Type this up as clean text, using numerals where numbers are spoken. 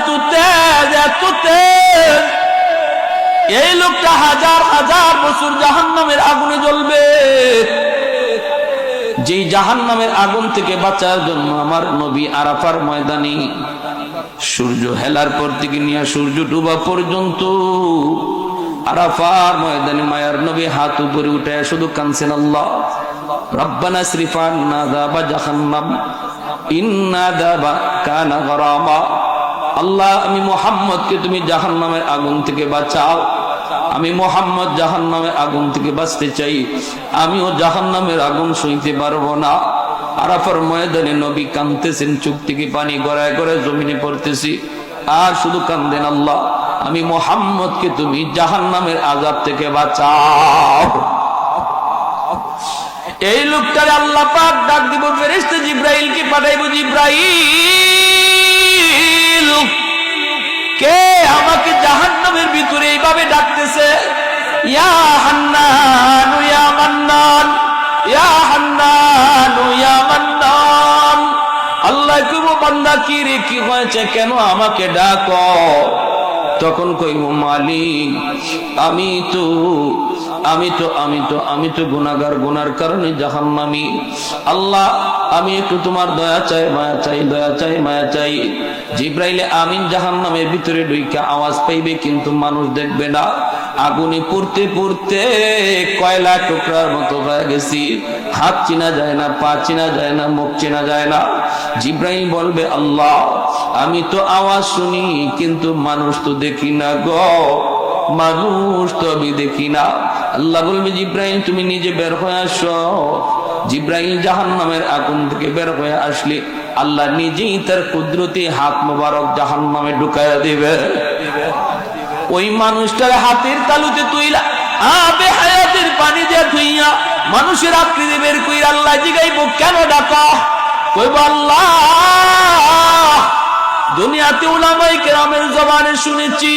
এত তেজ, এত তেজ, এই লোকটা হাজার হাজার বছর জাহান্নামের আগুনে জ্বলবে। যেই জাহান্নামের আগুন থেকে বাঁচার জন্য আমার নবী আরাফার ময়দানে সূর্য হেলার পর থেকে নিয়ে সূর্য ডুবা পর্যন্ত আরাফার ময়দানে মায়ার নবী হাত উপরে উঠে শুধু কাঁদছেন, আল্লাহ রব্বানা সরিফ আন্না আযাবা জাহান্নাম ইন্না আযাবা কানা গরামা। আল্লাহ, আমি মুহাম্মদকে তুমি জাহান্নামের আগুন থেকে বাঁচাও। আমি মুহাম্মদ জাহান্নামের আগুন থেকে বাঁচতে চাই, আমিও জাহান্নামের আগুন সইতে পারবো না। আরাফার ময়দানে নবী কাঁদতেছেন, চোখ থেকে পানি গড়ায় গড়ায় জমিনে পড়তেছি, আর শুধু কান্দেন, আল্লাহ আমি মুহাম্মদকে তুমি জাহান্নামের আযাব থেকে বাঁচাও। এই লোকটারে আল্লাহ পাক ডাক দিব, ফেরেশতা জিবরাইলকে পাঠাইবো, জিবরাইল কে আমাকে জাহান্নামের ভিতরে এইভাবে ডাকতেছে? ইয়া হান্নান ইয়া মান্নান, ইয়া হান্নান ইয়া মান্নান। আল্লাহ কইব, বান্দা কি রে, কি হয়েছে, কেন আমাকে ডাকো? তখন কইব, মালিক আমি তো গুনাহগার, গুনার কারণে জাহান্নামী। আল্লাহ আমি একটু তোমার দয়া চাই, মায়া চাই, দয়া চাই, মায়া চাই। জিবরাইলে আমিন জাহান্নামের ভিতরে ঢুইকা আওয়াজ পাইবে, কিন্তু মানুষ দেখবে না। আগুনে পড়তে পড়তে কয়লা টুকরার মতো হয়ে গেছি, হাত চিনা যায় না, পা চিনা যায় না, মুখ চিনা যায় না। জিবরাইল বলবে, আল্লাহ আমি তো আওয়াজ শুনি, কিন্তু মানুষ তো দেখি না গো, মানুষ তো আমি দেখি না। আল্লাহ বলবে, জিবরাইল তুমি নিজে বের হয়ে আসো। জিবরাইল জাহান্নামের আগুন থেকে বের হয়ে আসলে আল্লাহ নিজেই তার কুদরতি হাত মোবারক জাহান্নামে ঢুকাইয়া দিবে। ওই মানুষটার হাতের তালুতে তুইলা আবে হায়াতের পানি দিয়ে ধুইয়া মানুষের আকৃতি বের কইরা আল্লাহ জিগাইব, কেন ডাকা? কইব, আল্লাহ দুনিয়াতে উলামায়ে কেরামের জবানে শুনেছি